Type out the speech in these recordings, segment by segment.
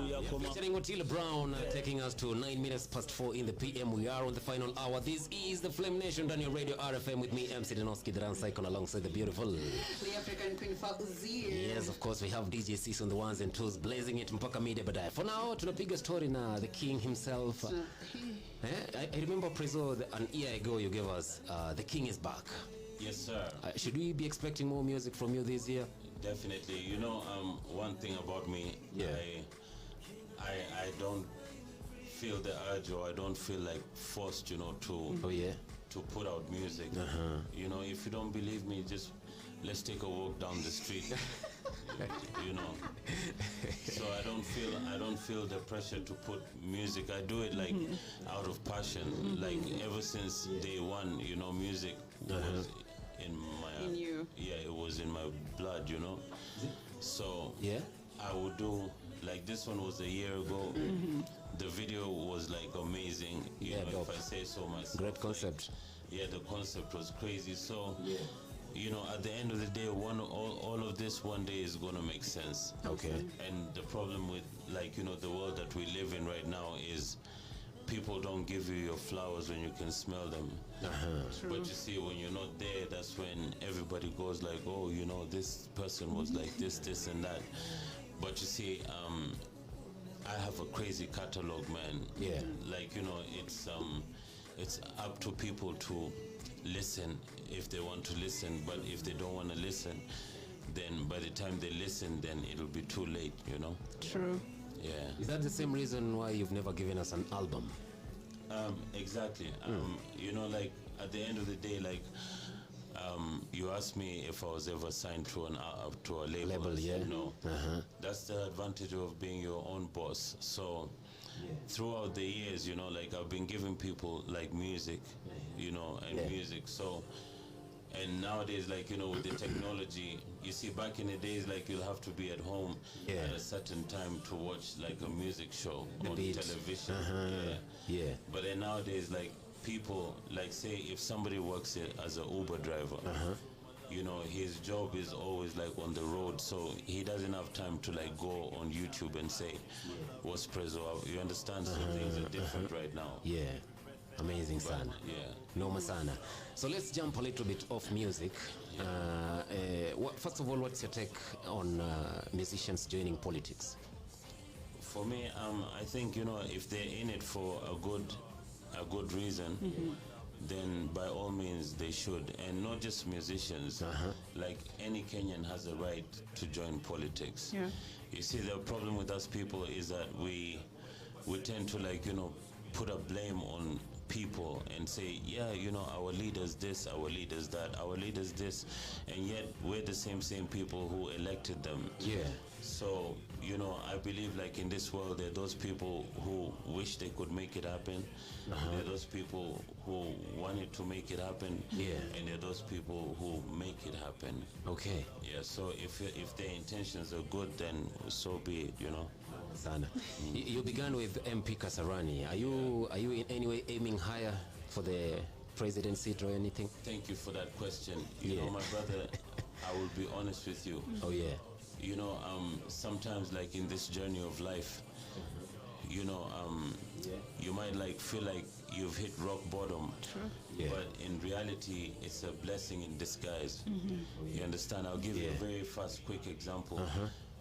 Featuring 𝚐𝙑 Brown, taking us to 9 minutes past 4 in the PM. We are on the final hour. This is the Flame Nation on your radio RFM with me, 𝚎𝙬𝙬𝙬𝙬 alongside the beautiful, the African Queen 𝚎𝙬𝙬. Yes, of course, we have DJ Sis on the ones and twos, blazing it mpaka media baadaye. For now, tunapiga story na the king himself. I remember, Prezo, an year ago you gave us The King is Back. Yes, sir. Should we be expecting more music from you this year? Definitely. You know, one thing about me, I don't feel the urge, or I don't feel like forced, to to put out music. You know, if you don't believe me, just let's take a walk down the street. So I don't feel the pressure to put music. I do it like out of passion. Like ever since day one, music was in you. Yeah, it was in my blood, So I would do, like, this one was a year ago. The video was like amazing, if I say so myself. Great concept. Yeah, the concept was crazy. So at the end of the day, all of this one day is going to make sense. Okay. And the problem with, the world that we live in right now is people don't give you your flowers when you can smell them. But you see, when you're not there, that's when everybody goes like, oh, this person was like this and that. But you see, I have a crazy catalog, man. Yeah. It's up to people to listen if they want to listen, but if they don't want to listen, then by the time they listen, then it'll be too late, True. Yeah. Is that the same reason why you've never given us an album? Exactly. At the end of the day, you asked me if I was ever signed to a label. Yeah. No. That's the advantage of being your own boss. So throughout the years, I've been giving people music, music. So, and nowadays, with the technology, you see, back in the days, you'll have to be at home at a certain time to watch a music show on television. But then nowadays, people, say if somebody works as an Uber driver, his job is always on the road, so he doesn't have time to go on YouTube and say what's Prezo. You understand? So things are different right now. Yeah. Amazing, sana. Yeah. Noma sana. So let's jump a little bit off music. First of all, what's your take on musicians joining politics? For me, I think if they're in it for a good reason, then by all means they should. And not just musicians. Any Kenyan has a right to join politics. Yeah. You see, the problem with us people is that we tend to put a blame on people and say, our leaders this, our leaders that, our leaders this, and yet we're the same people who elected them. Yeah. So, I believe in this world, there are those people who wish they could make it happen. There are those people who wanted to make it happen. Yeah. And there are those people who make it happen. Okay. Yeah, so if their intentions are good, then so be it, Sana. You began with MP Kasarani. Are you in any way aiming higher for the presidency or anything? Thank you for that question. My brother, I will be honest with you. Oh yeah. Sometimes in this journey of life, you might feel like you've hit rock bottom. True. Yeah. But in reality, it's a blessing in disguise. You understand? I'll give you a very fast, quick example.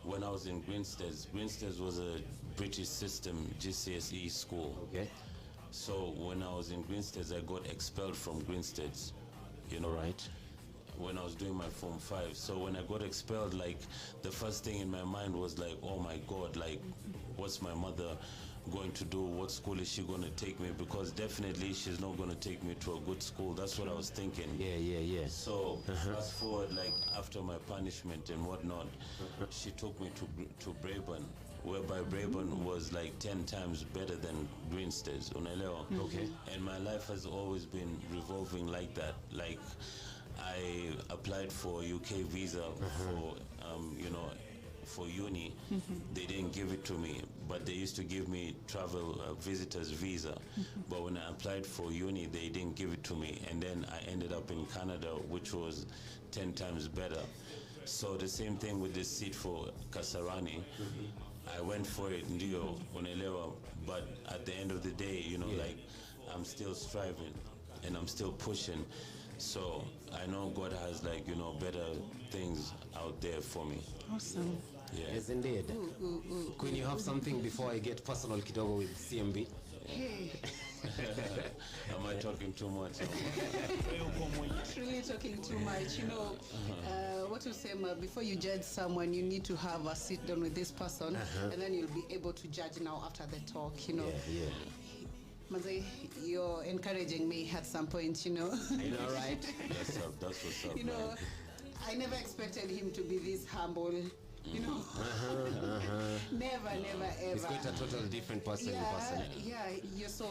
When I was in Grinstead was a British system GCSE school. Okay. So when I was in Grinstead, I got expelled from Grinstead. Right. When I was doing my Form 5. So when I got expelled, the first thing in my mind was oh my God, what's my mother going to do? What school is she going to take me? Because definitely she's not going to take me to a good school. That's what I was thinking. Yeah. So fast forward, after my punishment and whatnot, she took me to Braeburn, whereby Braeburn was 10 times better than Grinstead. Okay. And my life has always been revolving like that. I applied for UK visa for uni. They didn't give it to me, but they used to give me travel visitors visa. But when I applied for uni, they didn't give it to me, and then I ended up in Canada, which was 10 times better. So the same thing with this seat for Kasarani. I went for it, ndio, unaelewa, but at the end of the day, you know, like, I'm still striving and I'm still pushing. So I know God has, like, you know, better things out there for me. Awesome. Yeah. Yes, indeed. Queen, you have something before I get personal kidogo with CMB? Hey. Am I talking too much? Not really talking too much. You know, what you say, before you judge someone, you need to have a sit down with this person, and then you'll be able to judge now after the talk, you know. Yeah. Maze, you're encouraging me at some point, you know. You know, right? That's what's up, You know, man. I never expected him to be this humble, you know. Never, ever. He's quite a total different person in person. Yeah, you're so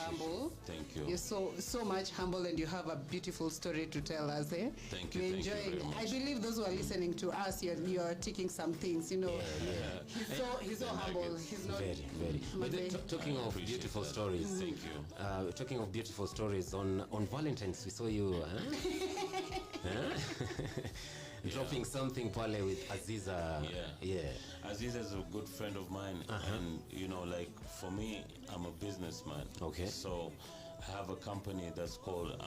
humble. Thank you. You're so much humble, and you have a beautiful story to tell us. Thank you. We're Thank you enjoying. very much. I believe those who are listening to us, you're taking some things, you know. He's so humble. He's not Very. But then talking of beautiful stories, Thank you. talking of beautiful stories, on Valentine's we saw you dropping something pale with Aziza. Yeah. Aziza is a good friend of mine, and you know, like, for me, I'm a businessman. Okay. So I have a company that's called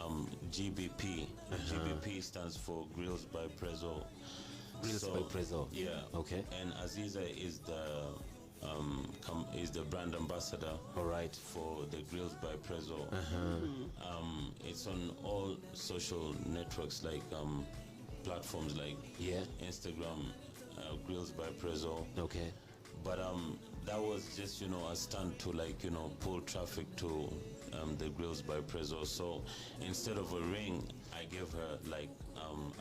GBP. GBP stands for Grills by Prezzo. Grills by Prezzo. Yeah. Okay. And Aziza is the brand ambassador. All right. For the Grills by Prezzo. It's on all social networks, like platforms like Instagram, Grills by Prezzo. Okay. But that was just, you know, a stunt to, like, you know, pull traffic to the Grills by Prezzo. So instead of a ring, I gave her, like,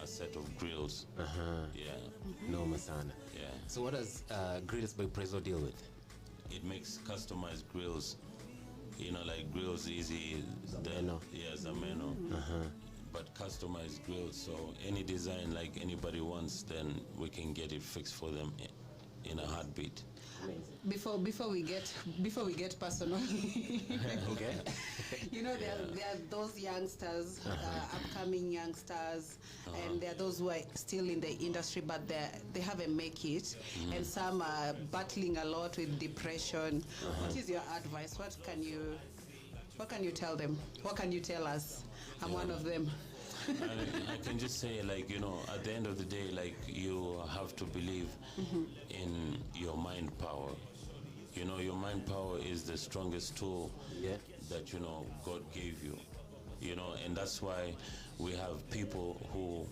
a set of grills. Yeah. No, Masana. Yeah. So what does Grills by Prezzo deal with? It makes customized grills. You know, like grills easy. Zameno. Yeah, Zameno. But customized grills, so any design like anybody wants, then we can get it fixed for them in a heartbeat. Before we get personal, Okay. you know, there are those youngsters, upcoming youngsters, and there are those who are still in the industry, but they haven't make it, and some are battling a lot with depression. What is your advice? What can you tell them? What can you tell us? I'm one of them. I can just say, like, you know, at the end of the day, like, you have to believe in your mind power. You know, your mind power is the strongest tool that, you know, God gave you. You know, and that's why we have people who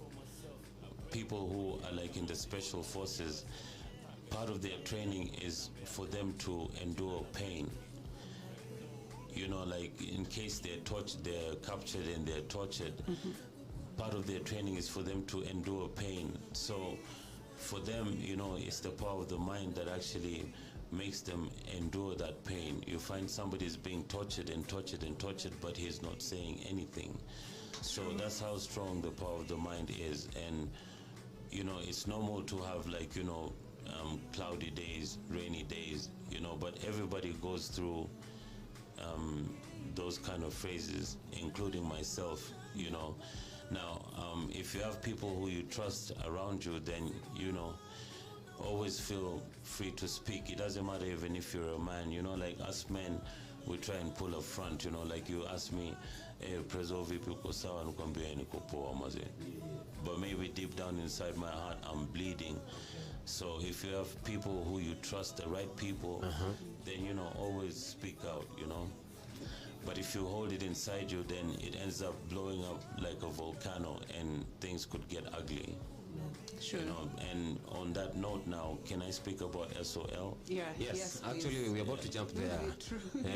are like in the special forces. Part of their training is for them to endure pain. You know, like, in case they're captured and they're tortured, part of their training is for them to endure pain. So for them, you know, it's the power of the mind that actually makes them endure that pain. You find somebody's being tortured, but he's not saying anything. So that's how strong the power of the mind is. And, you know, it's normal to have, like, you know, cloudy days, rainy days, you know, but everybody goes through those kind of phases, including myself, you know. Now, if you have people who you trust around you, then, you know, always feel free to speak. It doesn't matter even if you're a man, you know, like us men, we try and pull up front, you know, like you ask me, hey, Prezzo, vipi uko sawa? Nakwambia niko poa maze. But maybe deep down inside my heart, I'm bleeding. So if you have people who you trust, the right people, then, you know, always speak out, you know. But if you hold it inside you, then it ends up blowing up like a volcano, and things could get ugly. Sure. You know, and on that note now, can I speak about SOL? Yes, actually, we're about to jump there.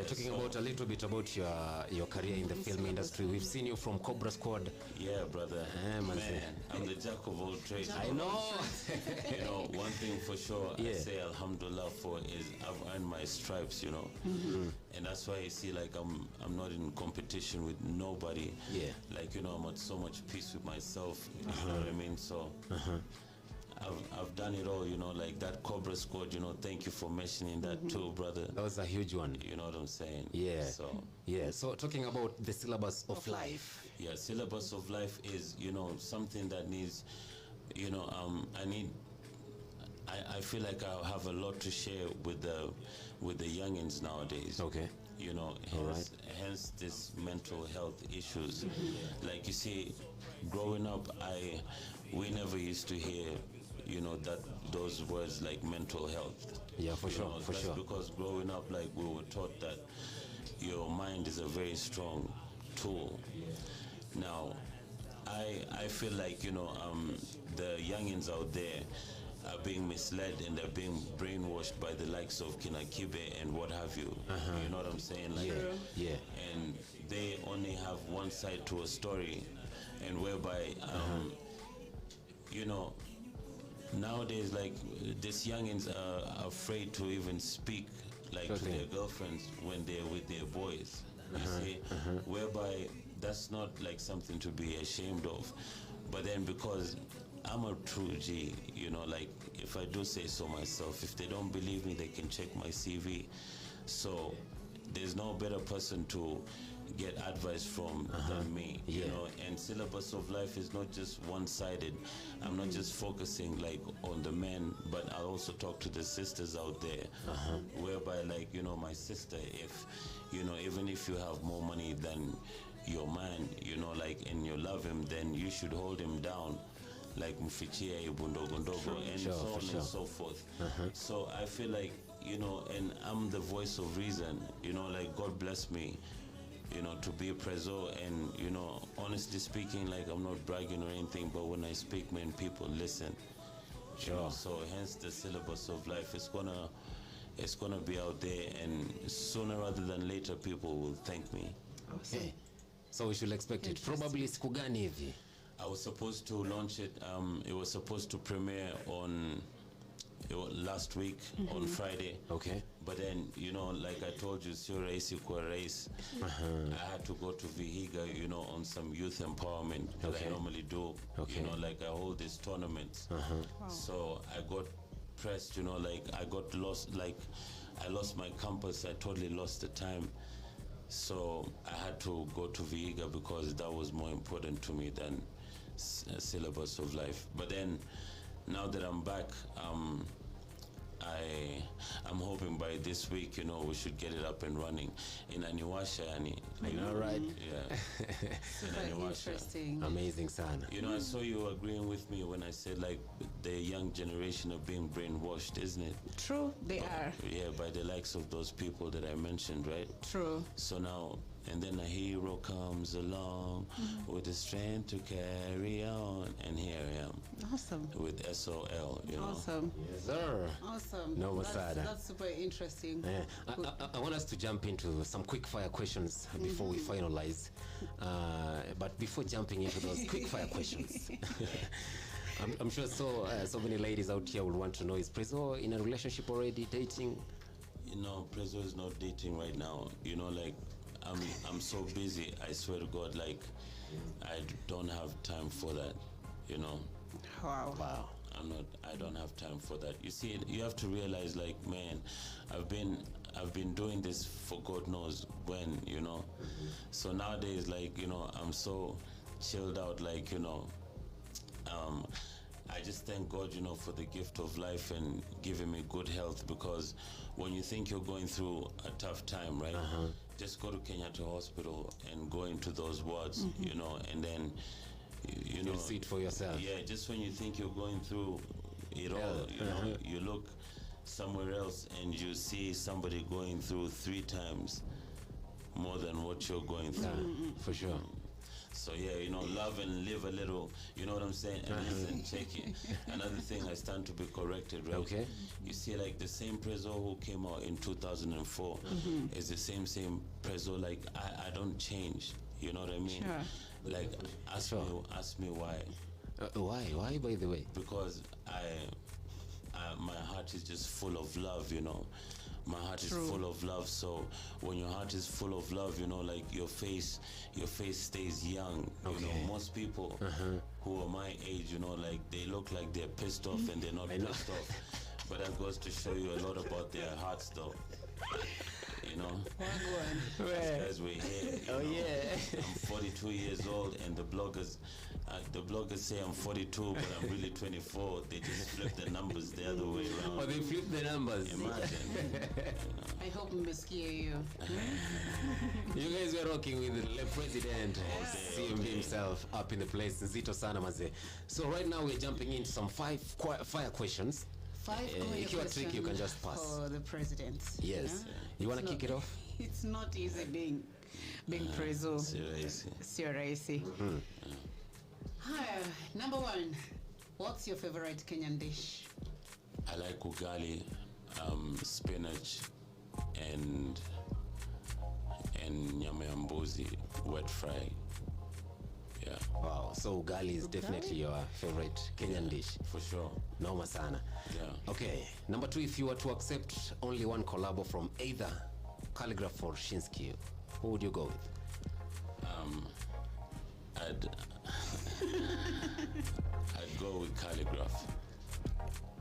Talking about a little bit about your career in the film industry. We've seen you from Cobra Squad. Yeah, brother. Man, I'm the jack of all trades. I know. You know, one thing for sure I say alhamdulillah for is I've earned my stripes, you know. And that's why you see, like, I'm not in competition with nobody. Like, you know, I'm at so much peace with myself. You know what I mean? So I've done it all, you know, like that Cobra Squad, you know, thank you for mentioning that too, brother. That was a huge one. You know what I'm saying? So talking about the syllabus of life. Yeah, syllabus of life is, you know, something that needs, you know, I feel like I have a lot to share with the youngins nowadays. Okay. You know, hence this mental health issues. Like you see, growing up, we never used to hear, you know, that those words like mental health. Yeah, for sure, for that's sure. Because growing up, like we were taught that your mind is a very strong tool. Now, I feel like, you know, the youngins out there are being misled and they're being brainwashed by the likes of 𝙀𝙀𝙍𝙊𝙋𝙀 and what have you. You know what I'm saying? Like, Yeah. And they only have one side to a story, and whereby, you know, nowadays, like, these youngins are afraid to even speak, like, to their girlfriends when they're with their boys. You see? Whereby that's not, like, something to be ashamed of. But then because I'm a true G, you know, like, if I do say so myself, if they don't believe me, they can check my CV. So there's no better person to get advice from than me, you know. And syllabus of life is not just one-sided. I'm not just focusing like on the men, but I also talk to the sisters out there, whereby, like, you know, my sister, if, you know, even if you have more money than your man, you know, like, and you love him, then you should hold him down, like mfichie bundogondogo, and so on and so forth. So I feel like, you know, and I'm the voice of reason, you know, like, God bless me, you know, to be Prezo. And, you know, honestly speaking, like, I'm not bragging or anything, but when I speak, man, people listen. You know, so hence the syllabus of life is gonna be out there, and sooner rather than later, people will thank me. Okay. So we should expect it probably siku gani hivi? I was supposed to launch it. It was supposed to premiere on last week on Friday. Okay. But then, you know, like I told you, sio rahisi kwa rais. I had to go to Vihiga, you know, on some youth empowerment that I normally do. You know, like I hold these tournaments. So I got pressed, you know, like I got lost, like I lost my campus. I totally lost the time. So I had to go to Vihiga because that was more important to me than syllabus of life. But then, now that I'm back, I'm hoping by this week, you know, we should get it up and running in 𝙀𝙀𝙍𝙊𝙋𝙀. I know, right? Yeah. Super interesting. Amazing, son. You know, I saw you agreeing with me when I said, like, the young generation are being brainwashed, isn't it? True, they are. Yeah, by the likes of those people that I mentioned, right? True. So now, and then a hero comes along with the strength to carry on, and here I am. Awesome. With SOL, you know. Awesome. Yes, sir. Awesome. No, that's super interesting. I want us to jump into some quick fire questions before we finalize. But before jumping into those quick fire questions, I'm sure so many ladies out here will want to know, is Prezo in a relationship already, dating? You know, Prezo is not dating right now. You know, like, I'm so busy, I swear to God, like, I don't have time for that, you know. Wow. I don't have time for that. You see, you have to realize, like, man, I've been doing this for God knows when, you know. So nowadays, like, you know, I'm so chilled out, like, you know, I just thank God, you know, for the gift of life and giving me good health, because when you think you're going through a tough time, right, just go to Kenyatta Hospital and go into those wards, you know, and then, you know, you'll see it for yourself. Yeah, just when you think you're going through it all, you know, you look somewhere else and you see somebody going through 3 times more than what you're going through. For sure. So yeah, you know, love and live a little, you know what I'm saying? And listen, check it. Another thing, I stand to be corrected, right? Okay. You see, like, the same Prezo who came out in 2004 is the same Prezo. Like, I don't change, you know what I mean? Sure. Like, ask me why. Why, by the way? Because my heart is just full of love, you know. My heart is full of love. So when your heart is full of love, you know, like, your face stays young. You know, most people who are my age, you know, like, they look like they're pissed off and they're not pissed off. But that goes to show you a lot about their hearts, though. you know. Wagwan. These guys were here. Oh, you know. yeah. I'm 42 years old, and the bloggers say I'm 42, but I'm really 24. They just flip the numbers the other way around. Or they flip the numbers. Imagine. I hope Mskia you. You guys were rocking with the president, CMB himself, up in the place. Nzito sana maze. So right now we're jumping into some fire questions. If you are tricky, you can just pass. For the president. Yes. You want to kick it off? It's not easy being preso. Sio rahisi. Haya, number one. What's your favorite Kenyan dish? I like ugali, spinach, and nyama ya mbuzi, wet fry. Yeah. Wow, so ugali is definitely your favorite Kenyan dish. For sure. Noma sana. Yeah. Okay, number two, if you were to accept only one collabo from either Calligraph or 𝙀𝙐𝙍𝙍, who would you go with? I'd go with Calligraph.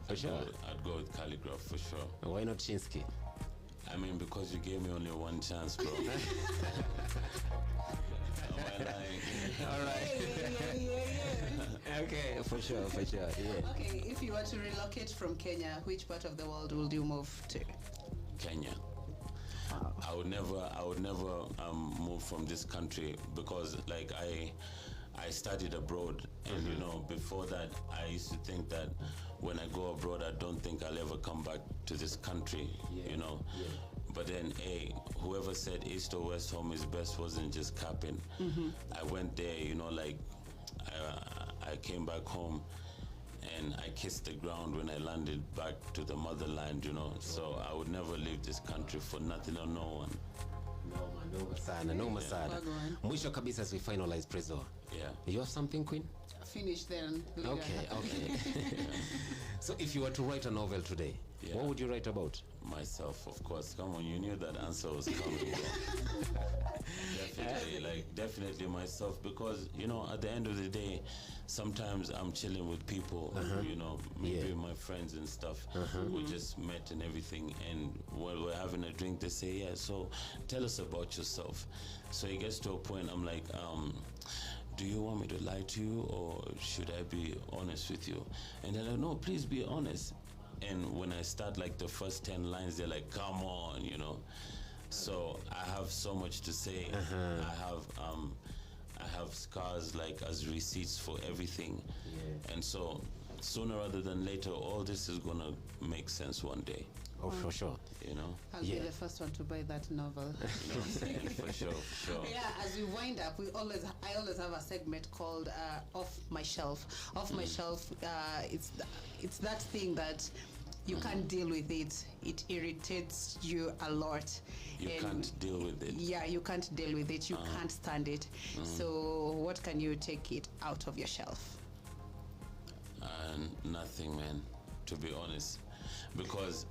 For sure. I'd go with Calligraph for sure. Why not 𝙀𝙀𝙍𝙀? I mean, because you gave me only one chance, bro. Am I lying? All right. Yeah. Okay, for sure, yeah. Okay, if you were to relocate from Kenya, which part of the world would you move to? Kenya. Wow. I would never move from this country because, like, I studied abroad, and you know, before that, I used to think that when I go abroad, I don't think I'll ever come back to this country, you know. Yeah. But then, whoever said East or West home is best wasn't just capping. I went there, you know, like, I came back home, and I kissed the ground when I landed back to the motherland, you know. So I would never leave this country for nothing or no one. Noma sana. Mwisho kabisa as we finalize Prezo. Yeah. You have something, Queen? Finish then. Okay. So if you were to write a novel today, what would you write about? Myself, of course. Come on, you knew that answer was coming, bro. Definitely myself, because, you know, at the end of the day, sometimes I'm chilling with people, you know, maybe my friends and stuff. We just met and everything, and while we're having a drink, they say, yeah, so tell us about yourself. So it gets to a point, I'm like, do you want me to lie to you, or should I be honest with you? And they're like, no, please be honest. And when I start like the first 10 lines, they're like, come on, you know. So I have so much to say. I have scars like as receipts for everything. And so sooner rather than later, all this is gonna make sense one day. Oh, for sure. You know? I'll be the first one to buy that novel. You know what I'm saying? For sure. Yeah, as we wind up, I always have a segment called Off My Shelf. Off My Shelf, it's that thing that you can't deal with it. It irritates you a lot. You can't deal with it. Yeah, you can't deal with it. You can't stand it. So what can you take it out of your shelf? Nothing, man, to be honest. Because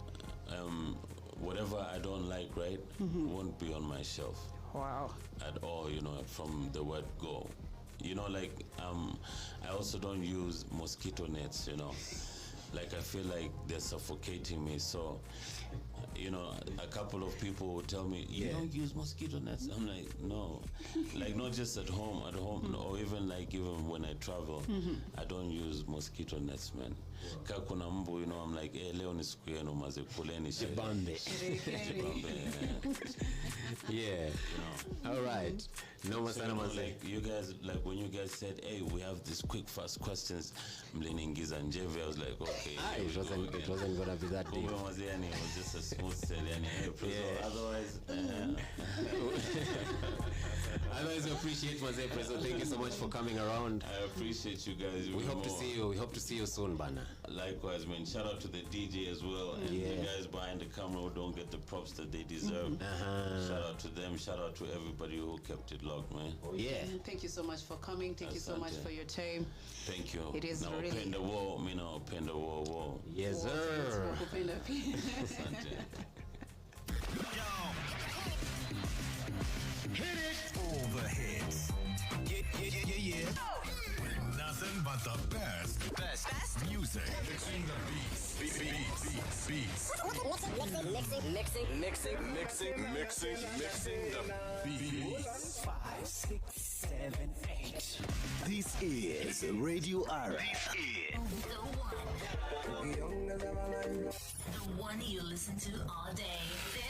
whatever I don't like, right, won't be on my shelf. Wow. At all, you know, from the word go. You know, like, I also don't use mosquito nets, you know. Like, I feel like they're suffocating me. So, you know, a couple of people will tell me, you don't use mosquito nets? I'm like, no. Like, not just at home, or even when I travel, I don't use mosquito nets, man. Kakuna mbu, you know, I'm like, leo ni siku yenu maze kuleni Jibambe. Yeah. You know. All right. No, so, like, you guys, like, when you guys said, hey, we have these quick, fast questions, Mleningiza and Jevi, I was like, okay. It wasn't going to be that deep. It was just a smooth sail. Otherwise, otherwise, we appreciate Maze Prezo. Thank you so much for coming around. I appreciate you guys. We hope to see you. We hope to see you soon, Bana. Likewise, man. Shout out to the DJ as well, and the guys behind the camera who don't get the props that they deserve. Shout out to them. Shout out to everybody who kept it locked, man. Yeah. Thank you so much for coming. Thank you so much for your time. Thank you. It is now really. Open the wall, me now. Open the wall. Yes, sir. Open the Hit it! All the hits. Yeah. Nothing but the best music. Mixing the beats. Mixing the beat. 5, 6, 7, 8. This is Radio RFM. The one you listen to all day.